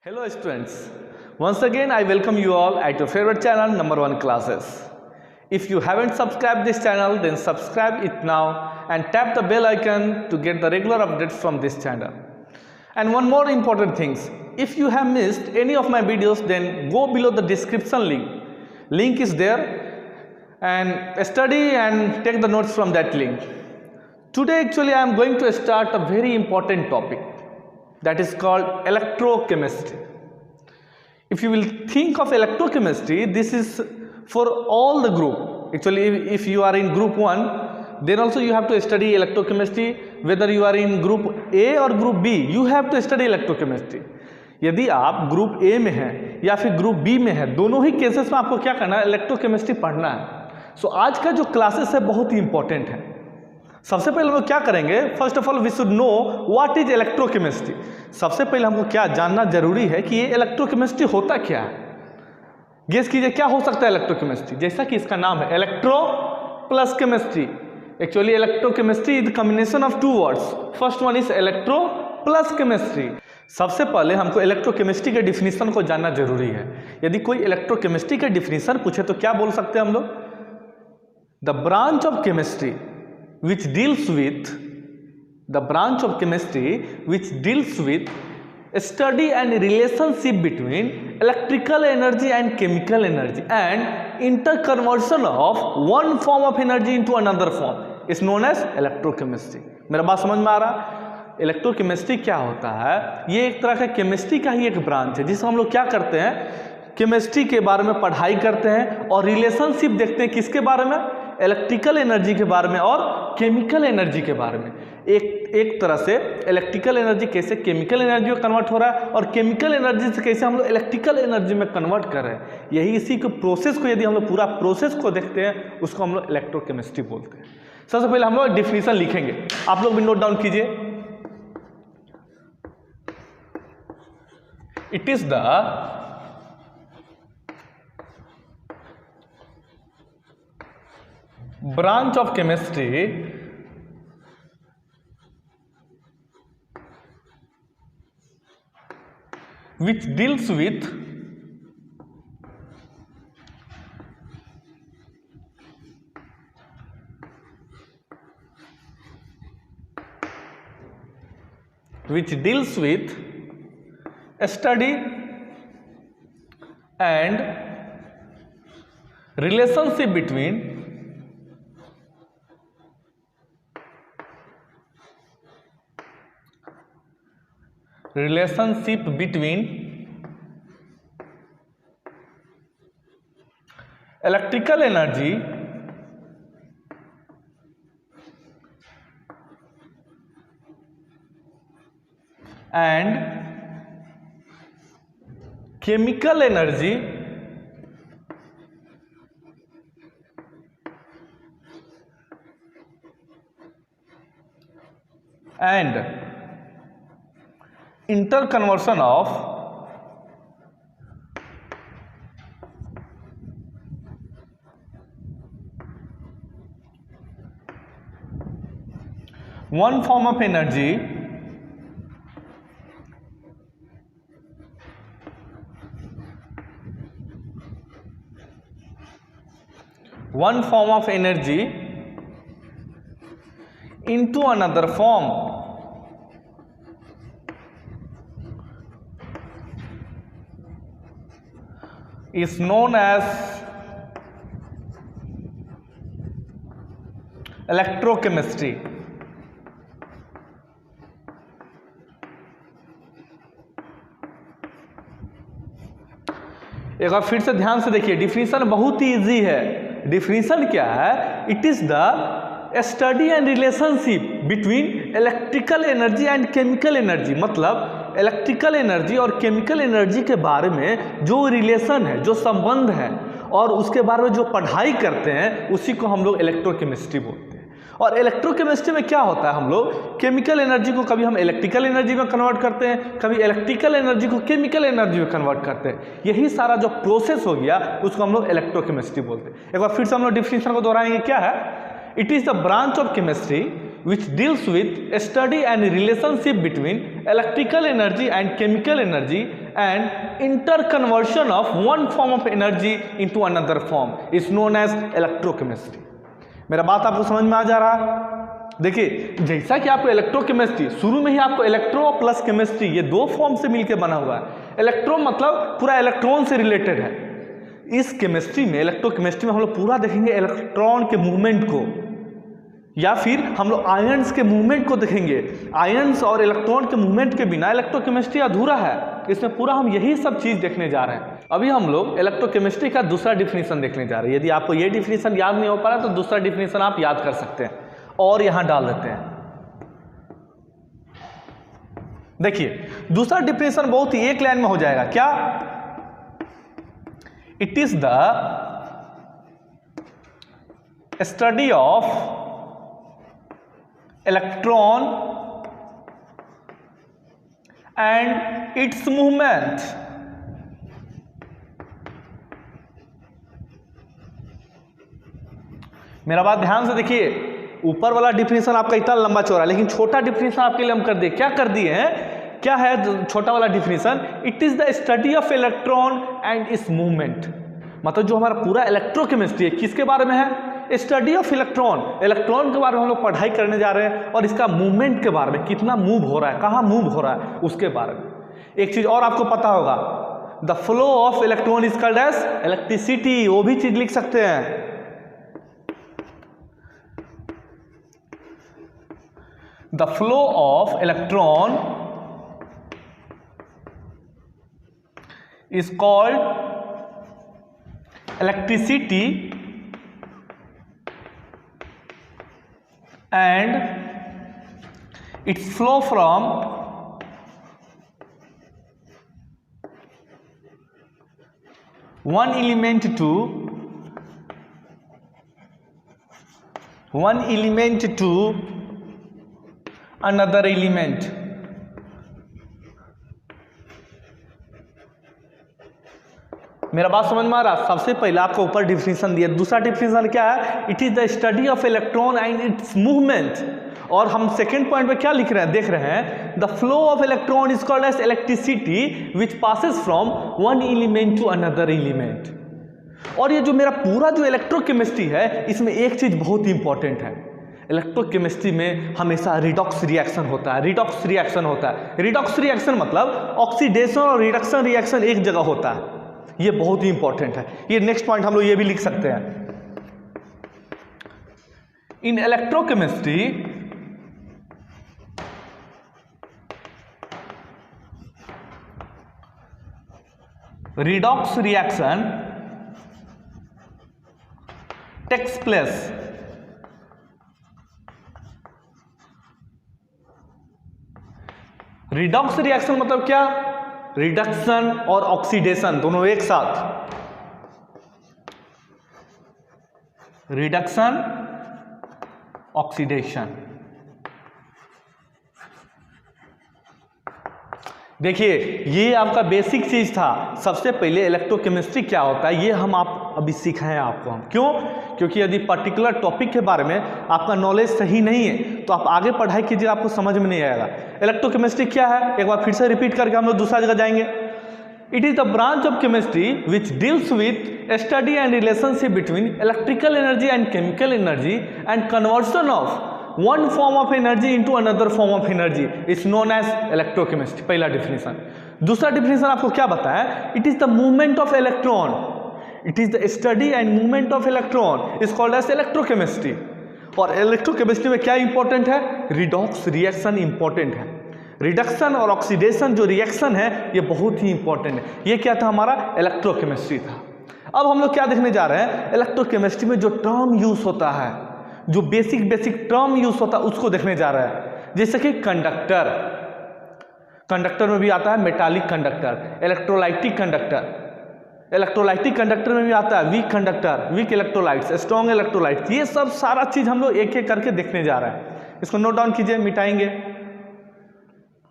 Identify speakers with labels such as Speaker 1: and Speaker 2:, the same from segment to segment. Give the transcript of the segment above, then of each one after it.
Speaker 1: Hello students, once again I welcome you all at your favorite channel number 1 classes. If you haven't subscribed this channel then subscribe it now and tap the bell icon to get the regular updates from this channel. And one more important thing, if you have missed any of my videos then go below the description link. Link is there and study and take the notes from that link. Today actually I am going to start a very important topic. That is called electrochemistry. If you will think of electrochemistry, this is for all the group. Actually, if you are in group 1, then also you have to study electrochemistry. Whether you are in group A or group B, you have to study electrochemistry. यदि आप group A में हैं या फिर group B में हैं, दोनों ही cases में आपको क्या करना है, इलेक्ट्रोकेमिस्ट्री पढ़ना है. सो आज का जो क्लासेस है बहुत ही इंपॉर्टेंट है. सबसे पहले हम क्या करेंगे, first of all we should know what is electrochemistry. सबसे पहले हमको क्या जानना जरूरी है कि ये इलेक्ट्रोकेमिस्ट्री होता क्या है. गेस कीजिए क्या हो सकता है इलेक्ट्रोकेमिस्ट्री. जैसा कि इसका नाम है electro plus chemistry. Actually electrochemistry is the combination of two words. First one is electro plus chemistry. सबसे पहले हमको इलेक्ट्रोकेमिस्ट्री के डिफिनीशन को जानना जरूरी है. यदि कोई इलेक्ट्रोकेमिस्ट्री के डिफिनीशन पूछे तो क्या बोल सकते हैं हम लोग, the branch of chemistry which deals with study and relationship between electrical energy and chemical energy and interconversion of one form of energy into another form is known as electrochemistry. मेरा बात समझ में आ रहा. इलेक्ट्रोकेमिस्ट्री क्या होता है, ये एक तरह का केमिस्ट्री का ही एक ब्रांच है जिसमें हम लोग क्या करते हैं, केमिस्ट्री के बारे में पढ़ाई करते हैं और रिलेशनशिप देखते हैं. किसके बारे में, इलेक्ट्रिकल एनर्जी के बारे में और केमिकल एनर्जी के बारे में. एक तरह से इलेक्ट्रिकल एनर्जी कैसे केमिकल एनर्जी में कन्वर्ट हो रहा है और केमिकल एनर्जी से कैसे हम लोग इलेक्ट्रिकल एनर्जी में कन्वर्ट कर रहे हैं. यही इसी के प्रोसेस को यदि हम लोग पूरा प्रोसेस को देखते हैं उसको हम लोग इलेक्ट्रोकेमिस्ट्री बोलते हैं. सबसे पहले हम लोग डिफिनीशन लिखेंगे, आप लोग भी नोट डाउन कीजिए. It is the branch of chemistry which deals with study and relationship between electrical energy and chemical energy and interconversion of one form of energy into another form is known as electrochemistry. एक बार फिर से ध्यान से देखिए, definition बहुत ही easy है. Definition क्या है, it is the study and relationship between electrical energy and chemical energy. मतलब इलेक्ट्रिकल एनर्जी और केमिकल एनर्जी के बारे में जो रिलेशन है, जो संबंध है और उसके बारे में जो पढ़ाई करते हैं उसी को हम लोग इलेक्ट्रोकेमिस्ट्री बोलते हैं. और इलेक्ट्रोकेमिस्ट्री में क्या होता है, हम लोग केमिकल एनर्जी को कभी हम इलेक्ट्रिकल एनर्जी में कन्वर्ट करते हैं, कभी इलेक्ट्रिकल एनर्जी को केमिकल एनर्जी में कन्वर्ट करते हैं. यही सारा जो प्रोसेस हो गया उसको हम लोग इलेक्ट्रोकेमिस्ट्री बोलते हैं. एक बार फिर से हम लोग डिफिनीशन को दोहराएंगे. क्या है, it is the branch of chemistry which deals with a study and relationship between electrical energy and chemical energy and interconversion of one form of energy into another form is known as electrochemistry. मेरा बात आपको समझ में आ जा रहा है? देखिए, जैसा कि आपको इलेक्ट्रोकेमिस्ट्री शुरू में ही आपको इलेक्ट्रो प्लस केमिस्ट्री ये दो फॉर्म से मिलकर बना हुआ है। इलेक्ट्रो मतलब पूरा इलेक्ट्रॉन से रिलेटेड है। इस केमिस्ट्री में, इलेक्ट्रोकेमिस्ट्री में हम लोग पूरा देखेंगे इलेक्ट्रॉन के मूवमेंट को, या फिर हम लोग आयन्स के मूवमेंट को देखेंगे। आयन्स और इलेक्ट्रॉन के मूवमेंट के बिना इलेक्ट्रोकेमिस्ट्री अधूरा है। इसमें पूरा हम यही सब चीज देखने जा रहे हैं। अभी हम लोग इलेक्ट्रोकेमिस्ट्री का दूसरा डिफिनीशन देखने जा रहे हैं। यदि आपको ये डिफिनीशन याद नहीं हो पा रहा तो दूसरा डिफिनीशन आप याद कर सकते हैं और यहां डाल देते हैं। देखिए, दूसरा डिफिनीशन बहुत ही एक लाइन में हो जाएगा। क्या? It is the study of electron and its movement मेरा बात ध्यान से देखिए, ऊपर वाला डिफिनीशन आपका इतना लंबा चौड़ा, लेकिन छोटा डिफिनीशन आपके लिए हम कर दिए। क्या कर दिए हैं? क्या है छोटा वाला definition? It is the study of electron and it's movement. मतलब जो हमारा पूरा इलेक्ट्रोकेमिस्ट्री है किसके बारे में है? Study of electron. इलेक्ट्रॉन के बारे में हम लोग पढ़ाई करने जा रहे हैं और इसका मूवमेंट के बारे में, कितना मूव हो रहा है, कहाँ मूव हो रहा है, उसके बारे में। एक चीज और आपको पता होगा, the flow of electron is called as electricity. वो भी चीज लिख सकते हैं। The flow of electron is called electricity and its flow from one element to another element. मेरा बात समझ में आ रहा? सबसे पहले आपको ऊपर डिफिनीशन दिया। दूसरा डिफिनीशन क्या है? It is the study of electron and it's movement. और हम सेकेंड पॉइंट पे क्या लिख रहे हैं, देख रहे हैं, the flow of electron is called as electricity which passes from one element to another element. और ये जो मेरा पूरा जो इलेक्ट्रोकेमिस्ट्री है, इसमें एक चीज बहुत ही इंपॉर्टेंट है। इलेक्ट्रोकेमिस्ट्री में हमेशा रिडॉक्स रिएक्शन होता है। रिडॉक्स रिएक्शन होता है। रिडॉक्स रिएक्शन मतलब ऑक्सीडेशन और रिडक्शन रिएक्शन एक जगह होता है। ये बहुत ही इंपॉर्टेंट है। ये नेक्स्ट पॉइंट हम लोग ये भी लिख सकते हैं। In electrochemistry redox reaction takes place redox reaction मतलब क्या? रिडक्शन और ऑक्सीडेशन दोनों एक साथ। Reduction, oxidation. देखिए, ये आपका बेसिक चीज था। सबसे पहले इलेक्ट्रोकेमिस्ट्री क्या होता है ये हम आप अभी सिखाएं आपको हम। क्यों? क्योंकि यदि पर्टिकुलर टॉपिक के बारे में आपका नॉलेज सही नहीं है तो आप आगे पढ़ाई कीजिए, आपको समझ में नहीं आएगा। इलेक्ट्रोकेमिस्ट्री क्या है एक बार फिर से रिपीट करके हम लोग दूसरा जगह जाएंगे। It is the branch of chemistry which deals with study and relationship between electrical energy and chemical energy and conversion of one form of energy into another form of energy is known as electrochemistry। पहला definition. दूसरा definition आपको क्या बताया? It is the movement of electron. It is the study and movement of electron is called as electrochemistry. और electrochemistry में क्या important है? Redox reaction important है। रिडक्शन और ऑक्सीडेशन जो रिएक्शन है ये बहुत ही इंपॉर्टेंट है। ये क्या था? हमारा इलेक्ट्रोकेमिस्ट्री था। अब हम लोग क्या देखने जा रहे हैं? इलेक्ट्रोकेमिस्ट्री में जो टर्म यूज होता है, जो बेसिक टर्म यूज होता है उसको देखने जा रहा है। जैसे कि कंडक्टर, कंडक्टर में भी आता है metallic conductor, electrolytic conductor, electrolytic conductor में भी आता है weak conductor, weak electrolytes, strong electrolytes. ये सब सारा चीज हम लोग एक एक करके देखने जा रहे हैं। इसको नोट डाउन कीजिए, मिटाएंगे।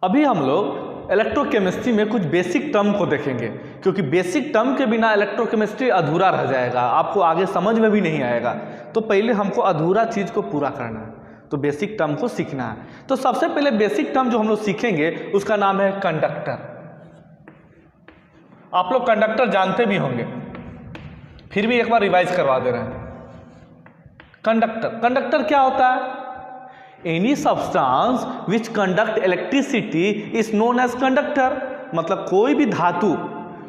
Speaker 1: अभी हम लोग इलेक्ट्रोकेमिस्ट्री में कुछ बेसिक टर्म को देखेंगे, क्योंकि बेसिक टर्म के बिना इलेक्ट्रोकेमिस्ट्री अधूरा रह जाएगा, आपको आगे समझ में भी नहीं आएगा। तो पहले हमको अधूरा चीज को पूरा करना है, तो बेसिक टर्म को सीखना है। तो सबसे पहले बेसिक टर्म जो हम लोग सीखेंगे उसका नाम है कंडक्टर। आप लोग कंडक्टर जानते भी होंगे, फिर भी एक बार रिवाइज करवा दे रहे हैं। कंडक्टर क्या होता है? Any substance which conduct electricity is known as conductor. मतलब कोई भी धातु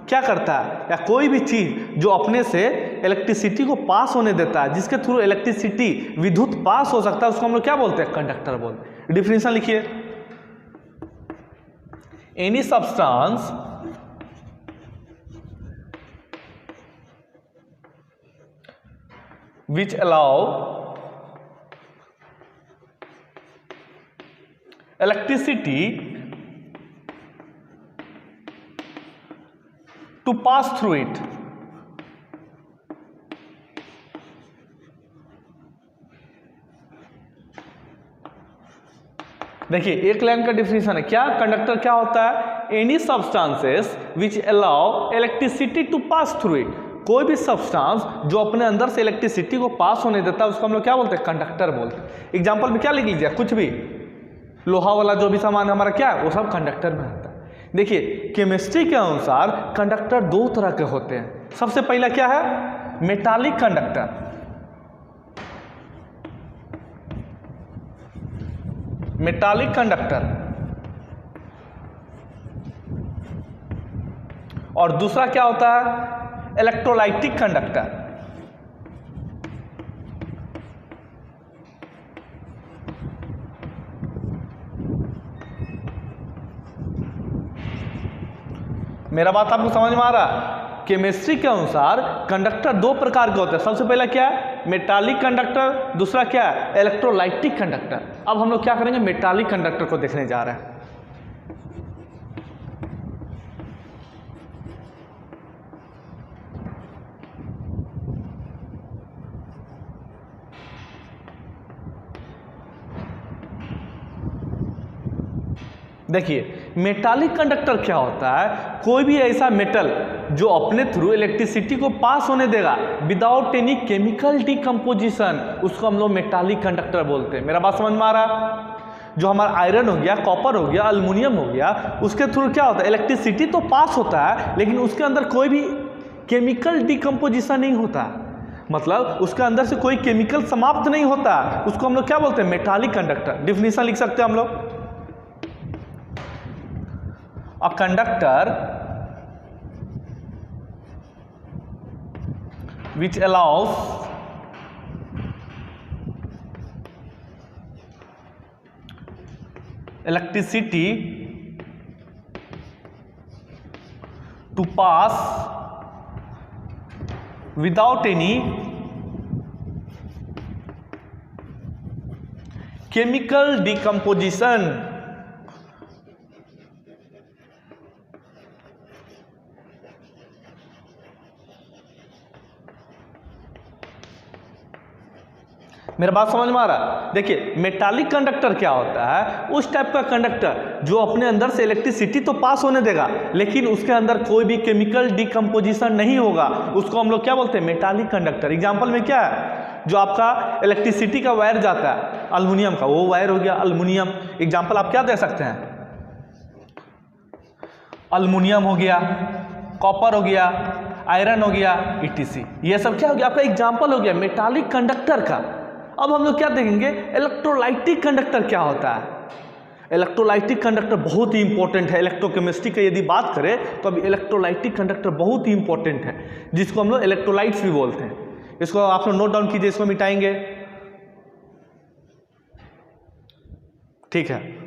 Speaker 1: क्या करता है, या कोई भी चीज जो अपने से इलेक्ट्रिसिटी को पास होने देता है, जिसके थ्रू इलेक्ट्रिसिटी विद्युत पास हो सकता है, उसको हम लोग क्या बोलते हैं? कंडक्टर बोलते हैं। डिफिनेशन लिखिए, any substance which allow electricity to pass through it। देखिए एक लाइन का डिफिनेशन है क्या? कंडक्टर क्या होता है? Any substances which allow electricity to pass through it. कोई भी सब्सटेंस जो अपने अंदर से इलेक्ट्रिसिटी को पास होने देता है, उसको हम लोग क्या बोलते हैं? कंडक्टर बोलते हैं। एग्जांपल में क्या लिख लीजिए? कुछ भी लोहा वाला जो भी सामान हमारा क्या है, वो सब कंडक्टर में आता है। देखिए केमिस्ट्री के अनुसार कंडक्टर दो तरह के होते हैं। सबसे पहला क्या है? Metallic conductor. Metallic conductor. और दूसरा क्या होता है? Electrolytic conductor. मेरा बात आपको समझ में आ रहा है? केमिस्ट्री के अनुसार कंडक्टर दो प्रकार के होते हैं। सबसे पहला क्या है? Metallic conductor. दूसरा क्या है? Electrolytic conductor. अब हम लोग क्या करेंगे? मेटालिक कंडक्टर को देखने जा रहे हैं। देखिए मेटालिक कंडक्टर क्या होता है? कोई भी ऐसा मेटल जो अपने थ्रू इलेक्ट्रिसिटी को पास होने देगा विदाउट एनी केमिकल डिकम्पोजिशन, उसको हम लोग मेटालिक कंडक्टर बोलते हैं। मेरा बात समझ में आ रहा? जो हमारा आयरन हो गया, कॉपर हो गया, अल्युमिनियम हो गया, उसके थ्रू क्या होता है? इलेक्ट्रिसिटी तो पास होता है, लेकिन उसके अंदर कोई भी केमिकल डिकम्पोजिशन नहीं होता। मतलब उसके अंदर से कोई केमिकल समाप्त नहीं होता, उसको हम लोग क्या बोलते हैं? Metallic conductor. डिफिनेशन लिख सकते हैं हम लोग, a conductor which allows electricity to pass without any chemical decomposition। मेरा बात समझ में आ रहा? देखिए मेटालिक कंडक्टर क्या होता है? उस टाइप का कंडक्टर जो अपने अंदर से इलेक्ट्रिसिटी तो पास होने देगा, लेकिन उसके अंदर कोई भी केमिकल डिकम्पोजिशन नहीं होगा, उसको हम लोग क्या बोलते हैं? Metallic conductor. एग्जांपल में क्या है? जो आपका इलेक्ट्रिसिटी का वायर जाता है अल्युमिनियम का, वो वायर हो गया अल्युमिनियम। एग्जाम्पल आप क्या दे सकते हैं? अल्युमिनियम हो गया, कॉपर हो गया, आयरन हो गया, ETC। ये सब क्या हो गया? आपका एग्जाम्पल हो गया मेटालिक कंडक्टर का। अब हम लोग क्या देखेंगे? इलेक्ट्रोलाइटिक कंडक्टर क्या होता है? इलेक्ट्रोलाइटिक कंडक्टर बहुत ही इंपॉर्टेंट है। इलेक्ट्रोकेमिस्ट्री की यदि बात करें तो अभी इलेक्ट्रोलाइटिक कंडक्टर बहुत ही इंपॉर्टेंट है, जिसको हम लोग इलेक्ट्रोलाइट्स भी बोलते हैं। इसको आप लोग नोट डाउन कीजिए, इसको मिटाएंगे, ठीक है?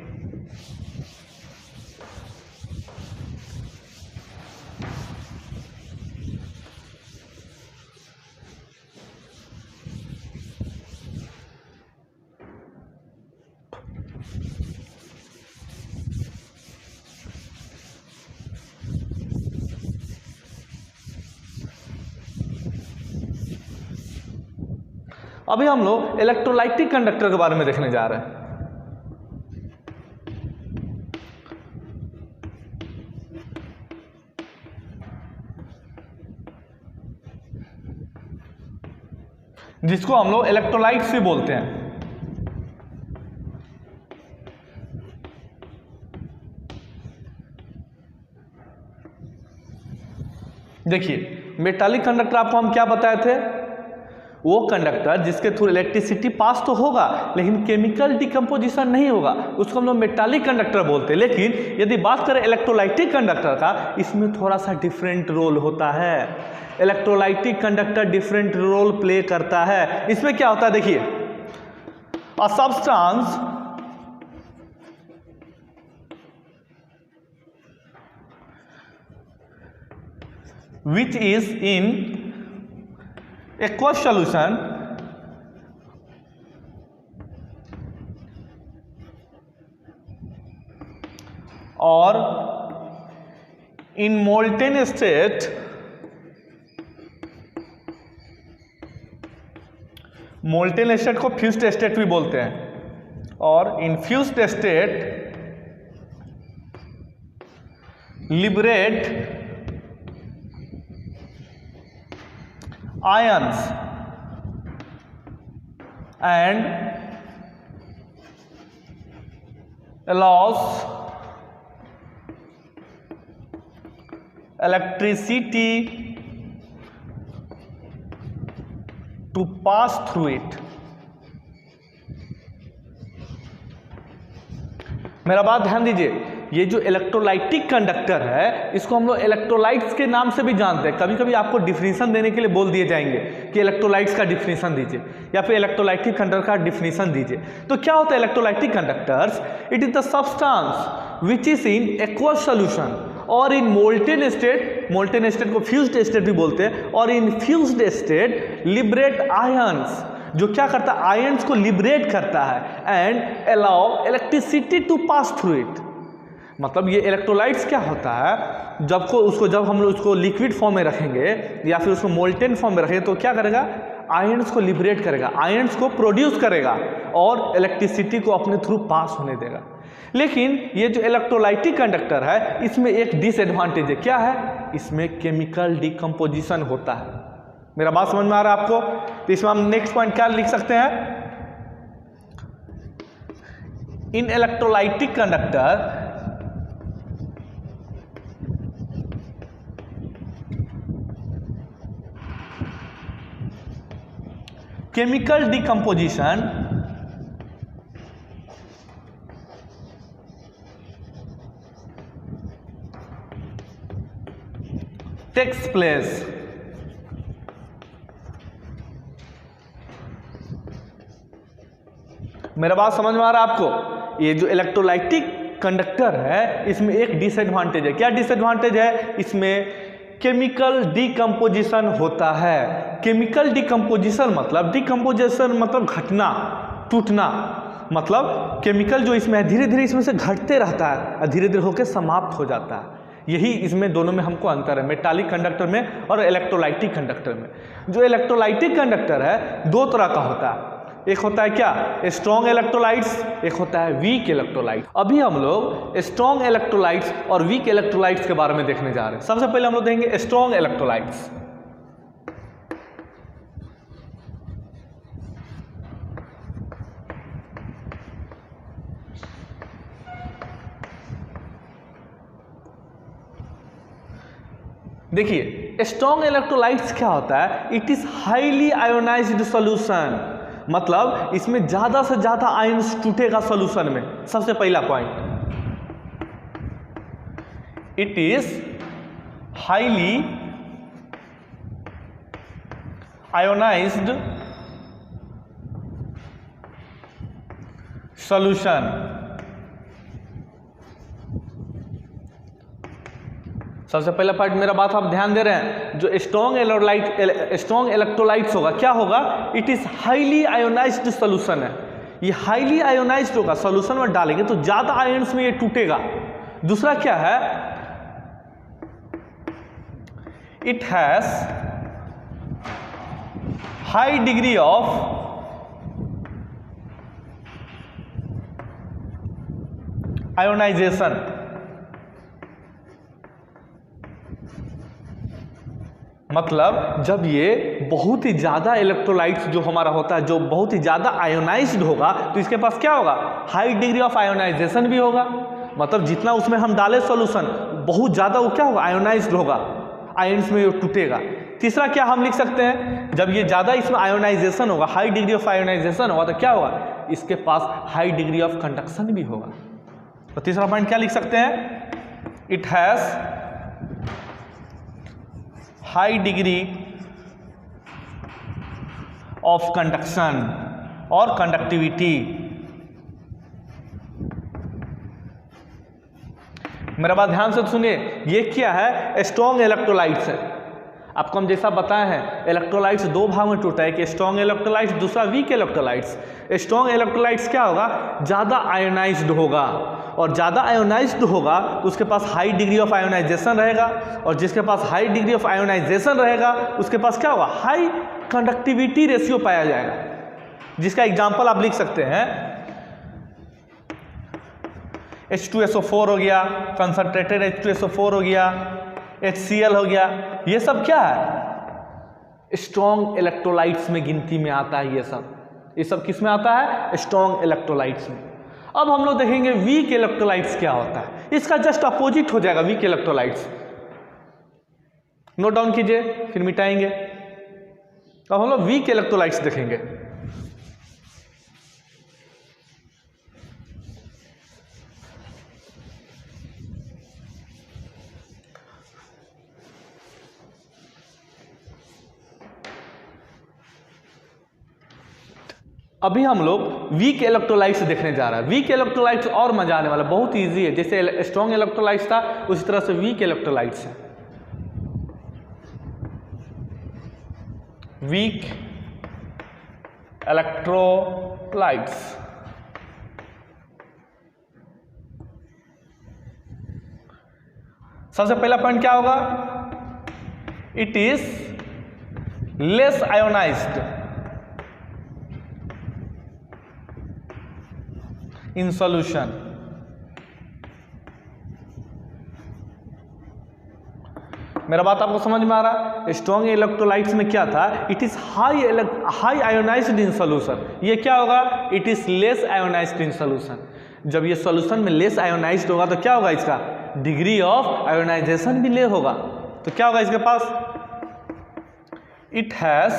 Speaker 1: अभी हम लोग इलेक्ट्रोलाइटिक कंडक्टर के बारे में देखने जा रहे हैं। जिसको हम लोग इलेक्ट्रोलाइट्स भी बोलते हैं। देखिए मेटालिक कंडक्टर आपको हम क्या बताए थे, वो कंडक्टर जिसके थ्रू इलेक्ट्रिसिटी पास तो होगा लेकिन केमिकल डिकम्पोजिशन नहीं होगा, उसको हम लोग मेटालिक कंडक्टर बोलते हैं। लेकिन यदि बात करें इलेक्ट्रोलाइटिक कंडक्टर का, इसमें थोड़ा सा डिफरेंट रोल होता है। Electrolytic conductor different role play करता है। इसमें क्या होता है, देखिए a substance which is in aqueous solution or in molten state, molten state को फ्यूज्ड स्टेट भी बोलते हैं, और infused state liberate ions and allows electricity to pass through it। मेरा बात ध्यान दीजिए, ये जो इलेक्ट्रोलाइटिक कंडक्टर है इसको हम लोग इलेक्ट्रोलाइट्स के नाम से भी जानते हैं। कभी कभी आपको डिफिनीशन देने के लिए बोल दिए जाएंगे कि इलेक्ट्रोलाइट्स का डिफिनीशन दीजिए या फिर इलेक्ट्रोलाइटिक कंडक्टर का डिफिनीशन दीजिए। तो क्या होता है electrolytic conductors? It is the substance which is in aqueous solution और in molten state, molten state को फ्यूज्ड स्टेट भी बोलते हैं, और in fused state liberate ions, जो क्या करता है आयंस को लिबरेट करता है, and allow electricity to pass through it. मतलब ये इलेक्ट्रोलाइट्स क्या होता है, जब हम लोग उसको लिक्विड फॉर्म में रखेंगे या फिर उसको मोल्टेन फॉर्म में रखेंगे तो क्या करेगा, आयंस को लिबरेट करेगा, आयंस को प्रोड्यूस करेगा और इलेक्ट्रिसिटी को अपने थ्रू पास होने देगा। लेकिन ये जो इलेक्ट्रोलाइटिक कंडक्टर है इसमें एक डिसएडवांटेज है। क्या है? इसमें केमिकल डिकम्पोजिशन होता है। मेरा बात समझ में आ रहा है आपको? तो इसमें हम नेक्स्ट पॉइंट क्या लिख सकते हैं, in electrolytic conductor chemical decomposition takes place मेरा बात समझ में आ रहा है आपको? ये जो इलेक्ट्रोलाइटिक कंडक्टर है इसमें एक डिसएडवांटेज है। क्या डिसएडवांटेज है? इसमें केमिकल डिकम्पोजिशन होता है। केमिकल डिकम्पोजिशन मतलब घटना, टूटना, मतलब केमिकल जो इसमें है धीरे धीरे इसमें से घटते रहता है और धीरे धीरे होकर समाप्त हो जाता है। यही इसमें दोनों में हमको अंतर है, मेटालिक कंडक्टर में और इलेक्ट्रोलाइटिक कंडक्टर में। जो इलेक्ट्रोलाइटिक कंडक्टर है दो तरह का होता है, एक होता है क्या, स्ट्रॉन्ग इलेक्ट्रोलाइट्स, एक होता है वीक इलेक्ट्रोलाइट। अभी हम लोग स्ट्रॉन्ग इलेक्ट्रोलाइट्स और वीक इलेक्ट्रोलाइट्स के बारे में देखने जा रहे हैं। सबसे पहले हम लोग देखेंगे स्ट्रॉन्ग इलेक्ट्रोलाइट्स। देखिए स्ट्रॉन्ग इलेक्ट्रोलाइट्स क्या होता है, it is highly ionised solution, मतलब इसमें ज्यादा से ज्यादा आयंस टूटेगा सॉल्यूशन में। सबसे पहला point, it is highly ionised solution. सबसे पहला पॉइंट मेरा बात आप ध्यान दे रहे हैं, जो स्ट्रॉन्ग इलेक्ट्रोलाइट्स होगा क्या होगा, it is highly ionised solution है। ये हाईली आयोनाइज्ड होगा, सॉल्यूशन में डालेंगे तो ज्यादा आयंस में ये टूटेगा। दूसरा क्या है, it has high degree of ionisation, मतलब जब ये बहुत ही ज़्यादा इलेक्ट्रोलाइट्स जो हमारा होता है जो बहुत ही ज़्यादा आयोनाइज्ड होगा तो इसके पास क्या होगा, हाई डिग्री ऑफ आयोनाइजेशन भी होगा। मतलब जितना उसमें हम डालें सॉल्यूशन बहुत ज़्यादा वो क्या होगा, आयोनाइज्ड होगा। आयन्स में ये टूटेगा। तीसरा क्या हम लिख सकते हैं, जब ये ज़्यादा इसमें आयोनाइजेशन होगा, हाई डिग्री ऑफ आयोनाइजेशन होगा, तो क्या होगा, इसके पास हाई डिग्री ऑफ कंडक्शन भी होगा। तो तीसरा पॉइंट क्या लिख सकते हैं, it has high degree of conduction और कंडक्टिविटी। मेरा बात ध्यान से सुनिए, ये क्या है, स्ट्रॉन्ग इलेक्ट्रोलाइट्स है। आपको हम जैसा बताए हैं, इलेक्ट्रोलाइट्स दो भाग में टूटा है, कि स्ट्रॉन्ग इलेक्ट्रोलाइट्स, दूसरा वीक इलेक्ट्रोलाइट्स। स्ट्रॉन्ग इलेक्ट्रोलाइट्स क्या होगा, ज़्यादा आयोनाइज्ड होगा, और ज़्यादा आयोनाइज्ड होगा तो उसके पास हाई डिग्री ऑफ आयोनाइजेशन रहेगा, और जिसके पास हाई डिग्री ऑफ आयोनाइजेशन रहेगा उसके पास क्या होगा, हाई कंडक्टिविटी रेशियो पाया जाएगा। जिसका एग्जाम्पल आप लिख सकते हैं, H2SO4 हो गया, कंसंट्रेटेड H2SO4 हो गया, HCl हो गया, ये सब क्या है, स्ट्रॉन्ग इलेक्ट्रोलाइट्स में गिनती में आता है। ये सब किस में आता है, स्ट्रॉन्ग इलेक्ट्रोलाइट्स में। अब हम लोग देखेंगे वीक इलेक्ट्रोलाइट्स क्या होता है, इसका जस्ट अपोजिट हो जाएगा वीक इलेक्ट्रोलाइट्स। नोट डाउन कीजिए, फिर मिटाएंगे। अब हम लोग वीक इलेक्ट्रोलाइट्स देखेंगे। अभी हम लोग वीक इलेक्ट्रोलाइट्स देखने जा रहा है। वीक इलेक्ट्रोलाइट्स और मजा आने वाला, बहुत इजी है। जैसे स्ट्रॉन्ग इलेक्ट्रोलाइट्स था उसी तरह से वीक इलेक्ट्रोलाइट्स है। वीक इलेक्ट्रोलाइट्स, सबसे पहला पॉइंट क्या होगा, it is less ionised in solution. मेरा बात आपको समझ में आ रहा है। स्ट्रॉन्ग इलेक्ट्रोलाइट्स में क्या था, it is high ionised in solution. ये क्या होगा, it is less ionised in solution. जब ये सॉल्यूशन में लेस आयोनाइज्ड होगा तो क्या होगा, इसका डिग्री ऑफ आयोनाइजेशन भी ले होगा। तो क्या होगा इसके पास, it has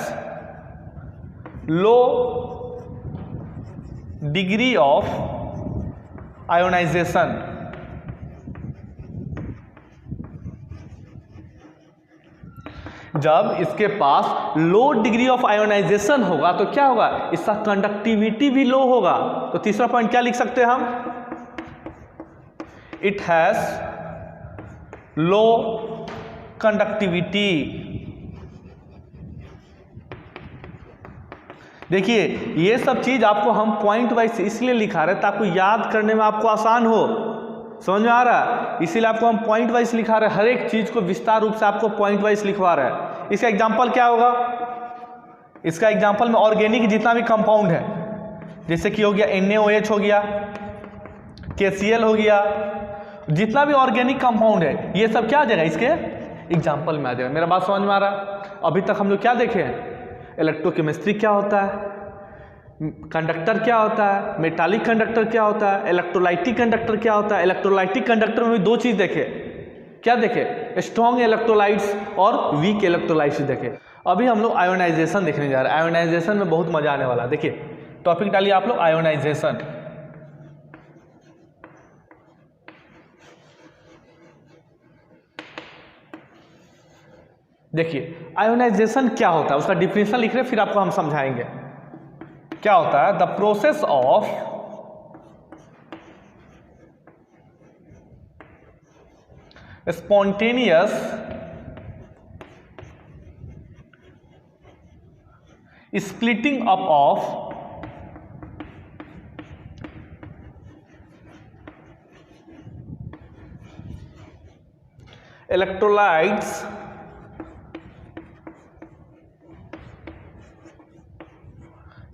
Speaker 1: low degree of ionisation. जब इसके पास लो डिग्री ऑफ आयोनाइजेशन होगा तो क्या होगा, इसका कंडक्टिविटी भी लो होगा। तो तीसरा पॉइंट क्या लिख सकते हैं हम, इट हैज लो कंडक्टिविटी। देखिए ये सब चीज आपको हम पॉइंट वाइज इसलिए लिखा रहे ताकि याद करने में आपको आसान हो। समझ में आ रहा है, इसीलिए आपको हम पॉइंट वाइज लिखा रहे, हर एक चीज को विस्तार रूप से आपको पॉइंट वाइज लिखवा रहे हैं। इसका एग्जांपल क्या होगा, इसका एग्जांपल में ऑर्गेनिक जितना भी कंपाउंड है, जैसे कि हो गया NaOH हो गया, KCl हो गया, जितना भी ऑर्गेनिक कंपाउंड है ये सब क्या आ जाएगा, इसके एग्जाम्पल में आ जाएगा। मेरा बात समझ में आ रहा है। अभी तक हम लोग क्या देखे हैं, इलेक्ट्रोकेमिस्ट्री क्या होता है, कंडक्टर क्या होता है, मेटालिक कंडक्टर क्या होता है, इलेक्ट्रोलाइटिक कंडक्टर क्या होता है। इलेक्ट्रोलाइटिक कंडक्टर में भी दो चीज देखे, क्या देखे, स्ट्रॉन्ग इलेक्ट्रोलाइट्स और वीक इलेक्ट्रोलाइट्स देखे। अभी हम लोग आयोनाइजेशन देखने जा रहे हैं। आयोनाइजेशन में बहुत मजा आने वाला है। देखिए टॉपिक डालिए आप लोग, आयोनाइजेशन। देखिए आयोनाइजेशन क्या होता है, उसका डिफिनेशन लिख रहे हैं, फिर आपको हम समझाएंगे क्या होता है। The process of spontaneous splitting up of electrolytes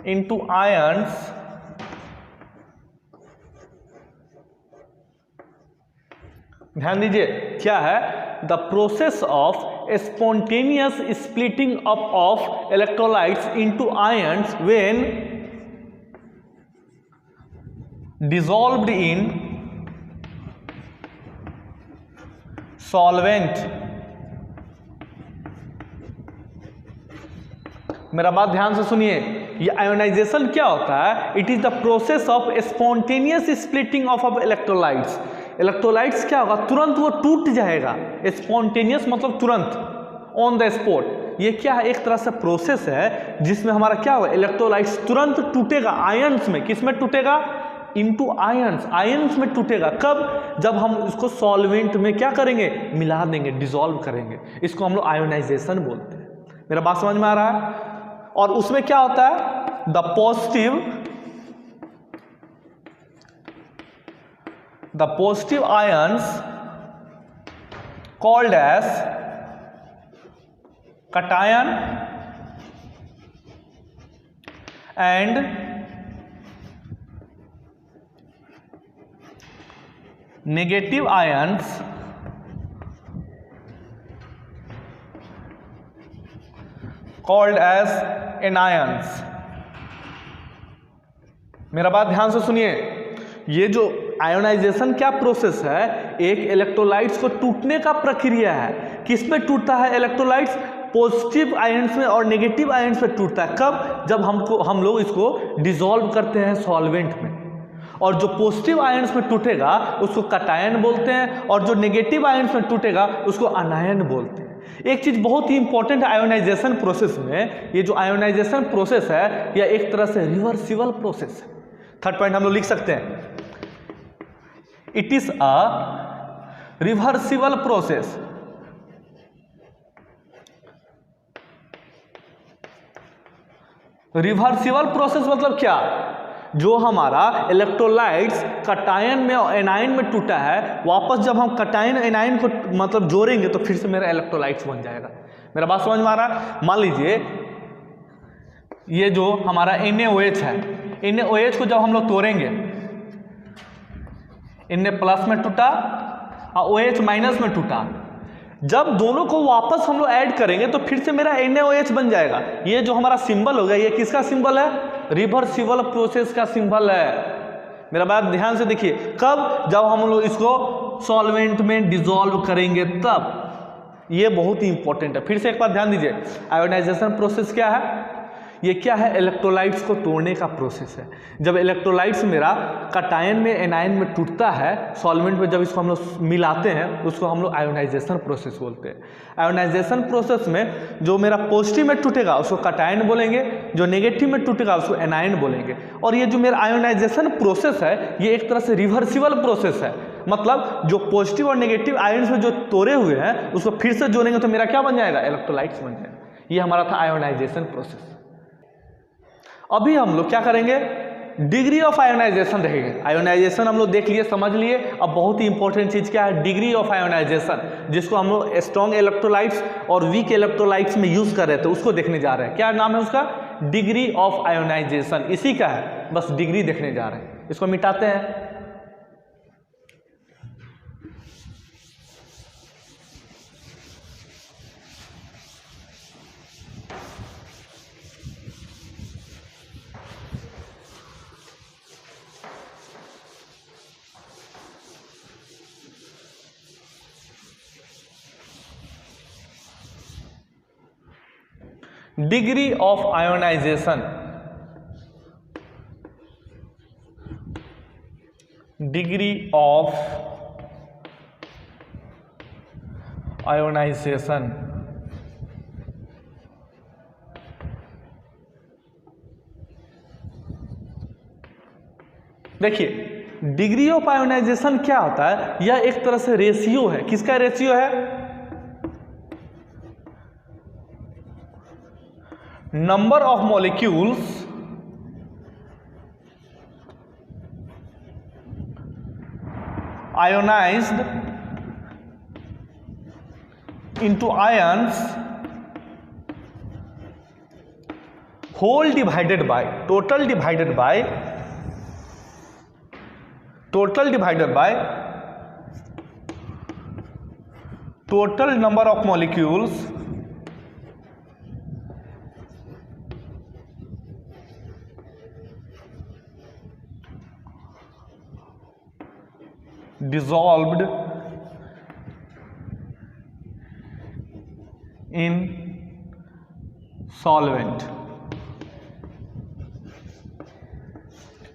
Speaker 1: into ions ध्यान दीजिए क्या है, the process of spontaneous splitting up of electrolytes into ions when dissolved in solvent मेरा बात ध्यान से सुनिए, ये आयोनाइजेशन क्या होता है? It is the process of spontaneous splitting of electrolytes. Electrolytes क्या होगा? तुरंत वो टूट जाएगा। स्पॉन्टेनियस मतलब तुरंत, ऑन द स्पॉट। ये क्या है? एक तरह से प्रोसेस है जिसमें हमारा क्या होगा? इलेक्ट्रोलाइट्स तुरंत टूटेगा आयंस में। किस में टूटेगा? इनटू आयंस, आयंस में टूटेगा। कब? जब हम इसको सॉल्वेंट में क्या करेंगे? मिला देंगे, डिसॉल्व करेंगे। इसको हम लोग आयोनाइजेशन बोलते हैं। मेरा बात समझ में आ रहा है? और उसमें क्या होता है? The positive ions called as cation and negative ions called as anions। मेरा बात ध्यान से सुनिए, ये जो आयोनाइजेशन क्या प्रोसेस है? एक इलेक्ट्रोलाइट्स को टूटने का प्रक्रिया है। किस में टूटता है इलेक्ट्रोलाइट्स? पॉजिटिव आयंस में और नेगेटिव आयंस में टूटता है। कब? जब हम लोग इसको डिसॉल्व करते हैं सॉल्वेंट में। और जो पॉजिटिव आयंस में टूटेगा उसको कटायन बोलते हैं, और जो नेगेटिव आयंस में टूटेगा उसको अनायन बोलते हैं। एक चीज बहुत ही इंपॉर्टेंट है आयोनाइजेशन प्रोसेस में, ये जो आयोनाइजेशन प्रोसेस है यह एक तरह से रिवर्सिबल प्रोसेस है। थर्ड पॉइंट हम लोग लिख सकते हैं, it is a reversible process. Reversible process मतलब क्या? जो हमारा इलेक्ट्रोलाइट्स कटायन में और एनायन में टूटा है, वापस जब हम कटायन एनायन को मतलब जोड़ेंगे तो फिर से मेरा इलेक्ट्रोलाइट्स बन जाएगा। मेरा बात समझ में आ रहा है? मान लीजिए ये जो हमारा NaOH है, NaOH को जब हम लोग तोड़ेंगे, Na प्लस में टूटा और OH माइनस में टूटा, जब दोनों को वापस हम लोग ऐड करेंगे तो फिर से मेरा NaOH बन जाएगा। ये जो हमारा सिंबल होगा ये किसका सिंबल है? रिवर्सिबल प्रोसेस का सिंबल है। मेरा बात ध्यान से देखिए, कब? जब हम लोग इसको सॉल्वेंट में डिसॉल्व करेंगे तब। ये बहुत ही इंपॉर्टेंट है। फिर से एक बार ध्यान दीजिए, आयोनाइजेशन प्रोसेस क्या है? ये क्या है? इलेक्ट्रोलाइट्स को तोड़ने का प्रोसेस है। जब इलेक्ट्रोलाइट्स मेरा कटायन में एनायन में टूटता है सॉल्वेंट में, जब इसको हम लोग मिलाते हैं उसको हम लोग आयोनाइजेशन प्रोसेस बोलते हैं। आयोनाइजेशन प्रोसेस में जो मेरा पॉजिटिव में टूटेगा उसको कटायन बोलेंगे, जो नेगेटिव में टूटेगा उसको एनायन बोलेंगे। और ये जो मेरा आयोनाइजेशन प्रोसेस है ये एक तरह से रिवर्सिबल प्रोसेस है। मतलब जो पॉजिटिव और नेगेटिव आयंस में जो तोड़े हुए हैं उसको फिर से जोड़ेंगे तो मेरा क्या बन जाएगा? इलेक्ट्रोलाइट्स बन जाएगा। ये हमारा था आयोनाइजेशन प्रोसेस। अभी हम लोग क्या करेंगे? डिग्री ऑफ आयोनाइजेशन देखेंगे। आयोनाइजेशन हम लोग देख लिए, समझ लिए। अब बहुत ही इंपॉर्टेंट चीज क्या है? डिग्री ऑफ आयोनाइजेशन, जिसको हम लोग स्ट्रॉन्ग इलेक्ट्रोलाइट्स और वीक इलेक्ट्रोलाइट्स में यूज कर रहे थे, उसको देखने जा रहे हैं। क्या नाम है उसका? Degree of ionisation. इसी का है, बस डिग्री देखने जा रहे हैं। इसको मिटाते हैं। Degree of ionisation, degree of ionisation. देखिए डिग्री ऑफ आयोनाइजेशन क्या होता है? यह एक तरह से रेशियो है। किसका रेशियो है? Number of molecules ionized into ions whole divided by total divided by total number of molecules dissolved in solvent।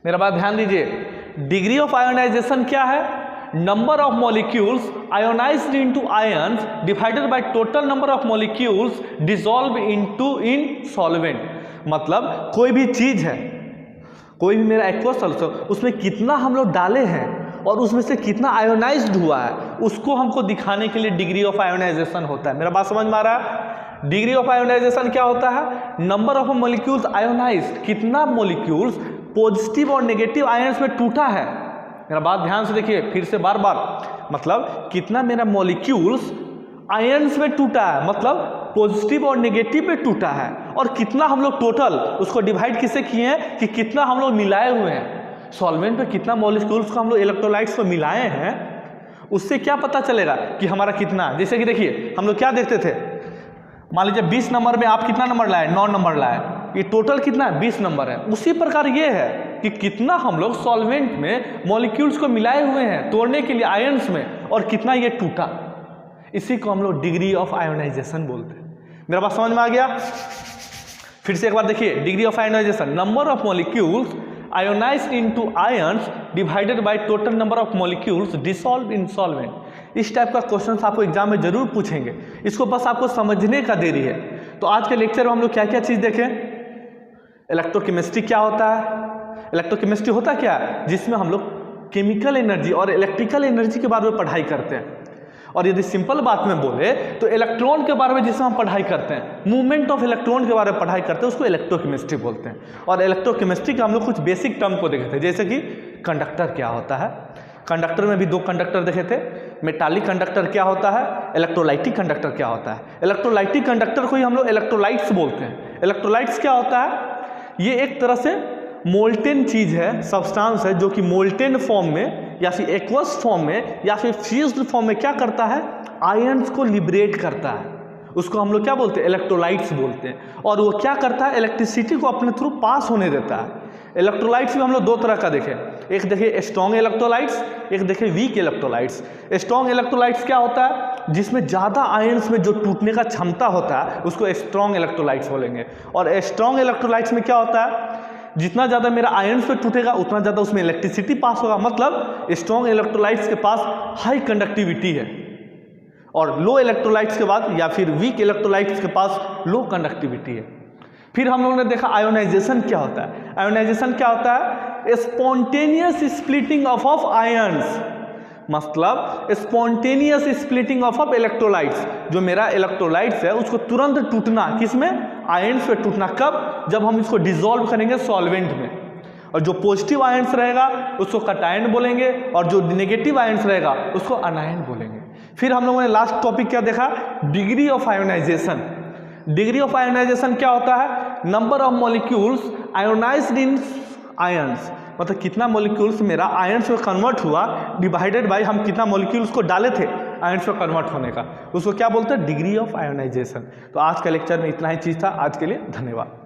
Speaker 1: मेरा बात ध्यान दीजिए, डिग्री ऑफ आयोनाइजेशन क्या है? Number of molecules ionised into ions divided by total number of molecules dissolve in solvent. मतलब कोई भी चीज है, कोई भी मेरा एक्वस सॉल्यूशन, उसमें कितना हम लोग डाले हैं और उसमें से कितना आयोनाइज्ड हुआ है, उसको हमको दिखाने के लिए डिग्री ऑफ आयोनाइजेशन होता है। मेरा बात समझ में आ रहा है? डिग्री ऑफ आयोनाइजेशन क्या होता है? नंबर ऑफ मॉलिक्यूल्स आयोनाइज्ड, कितना मॉलिक्यूल्स पॉजिटिव और नेगेटिव आयंस में टूटा है। मेरा बात ध्यान से देखिए फिर से बार बार, मतलब कितना मेरा मॉलिक्यूल्स आयंस में टूटा है, मतलब पॉजिटिव और नेगेटिव में टूटा है, और कितना हम लोग टोटल उसको डिवाइड किससे किए हैं कि कितना हम लोग मिलाए हुए हैं सॉल्वेंट में, कितना मॉलिक्यूल्स को हम लोग इलेक्ट्रोलाइट्स को मिलाए हैं, उससे क्या पता चलेगा कि हमारा कितना। जैसे कि देखिए हम लोग क्या देखते थे, मान लीजिए 20 नंबर में आप कितना नंबर लाए? 9 नंबर लाए, ये टोटल कितना है? 20 नंबर है। उसी प्रकार ये है कि कितना हम लोग सॉल्वेंट में मॉलिक्यूल्स को मिलाए हुए हैं तोड़ने के लिए आयंस में, और कितना ये टूटा, इसी को हम लोग डिग्री ऑफ आयोनाइजेशन बोलते हैं। मेरा बात समझ में आ गया? फिर से एक बार देखिए, degree of ionisation, number of molecules ionised into ions divided by total number of molecules dissolve in solvent. इस टाइप का क्वेश्चन आपको एग्जाम में जरूर पूछेंगे, इसको बस आपको समझने का देरी है। तो आज के लेक्चर में हम लोग क्या क्या चीज़ देखें? इलेक्ट्रोकेमिस्ट्री क्या होता है? इलेक्ट्रोकेमिस्ट्री होता क्या है? जिसमें हम लोग केमिकल एनर्जी और इलेक्ट्रिकल एनर्जी के बारे में पढ़ाई करते हैं। और यदि सिंपल बात में बोले तो इलेक्ट्रॉन के बारे में जिसमें हम पढ़ाई करते हैं, मूवमेंट ऑफ इलेक्ट्रॉन के बारे में पढ़ाई करते हैं, उसको इलेक्ट्रोकेमिस्ट्री बोलते हैं। और इलेक्ट्रोकेमिस्ट्री का हम लोग कुछ बेसिक टर्म को देखे थे, जैसे कि कंडक्टर क्या होता है, कंडक्टर में भी 2 कंडक्टर देखे थे, मेटालिक कंडक्टर क्या होता है, इलेक्ट्रोलाइटिक कंडक्टर क्या होता है। इलेक्ट्रोलाइटिक कंडक्टर को ही हम लोग इलेक्ट्रोलाइट्स बोलते हैं। इलेक्ट्रोलाइट्स क्या होता है? ये एक तरह से मोल्टेन चीज है, सब्सटेंस है, जो कि मोल्टेन फॉर्म में या फिर एक्वस फॉर्म में या फिर फ्यूज्ड फॉर्म में क्या करता है? आयंस को लिबरेट करता है। उसको हम लोग क्या बोलते हैं? इलेक्ट्रोलाइट्स बोलते हैं। और वो क्या करता है? इलेक्ट्रिसिटी को अपने थ्रू पास होने देता है। इलेक्ट्रोलाइट्स में हम लोग 2 तरह का देखें, एक देखें स्ट्रॉन्ग इलेक्ट्रोलाइट्स, एक देखें वीक इलेक्ट्रोलाइट्स। स्ट्रॉन्ग इलेक्ट्रोलाइट्स क्या होता है? जिसमें ज़्यादा आयंस में जो टूटने का क्षमता होता है उसको स्ट्रॉन्ग इलेक्ट्रोलाइट्स बोलेंगे। और स्ट्रॉन्ग इलेक्ट्रोलाइट्स में क्या होता है? जितना ज़्यादा मेरा आयंस पे टूटेगा उतना ज़्यादा उसमें इलेक्ट्रिसिटी पास होगा। मतलब स्ट्रॉन्ग इलेक्ट्रोलाइट्स के पास हाई कंडक्टिविटी है, और लो इलेक्ट्रोलाइट्स के बाद या फिर वीक इलेक्ट्रोलाइट्स के पास लो कंडक्टिविटी है। फिर हम लोगों ने देखा आयोनाइजेशन क्या होता है। आयोनाइजेशन क्या होता है? स्पॉन्टेनियस स्प्लिटिंग ऑफ आयंस, मतलब स्पॉन्टेनियस स्प्लिटिंग ऑफ इलेक्ट्रोलाइट्स। जो मेरा इलेक्ट्रोलाइट्स है उसको तुरंत टूटना, किसमें? आयंस पे टूटना। कब? जब हम इसको डिसॉल्व करेंगे सॉल्वेंट में। और जो पॉजिटिव आयंस रहेगा उसको कटायन बोलेंगे, और जो नेगेटिव आयंस रहेगा उसको अनायन बोलेंगे। फिर हम लोगों ने लास्ट टॉपिक क्या देखा? Degree of ionisation. Degree of ionisation क्या होता है? Number of molecules ionised in ions, मतलब कितना मॉलिक्यूल्स मेरा आयंस में कन्वर्ट हुआ डिवाइडेड बाय हम कितना मॉलिक्यूल्स को डाले थे आयंस में कन्वर्ट होने का, उसको क्या बोलते हैं? Degree of ionisation. तो आज का लेक्चर में इतना ही चीज़ था। आज के लिए धन्यवाद।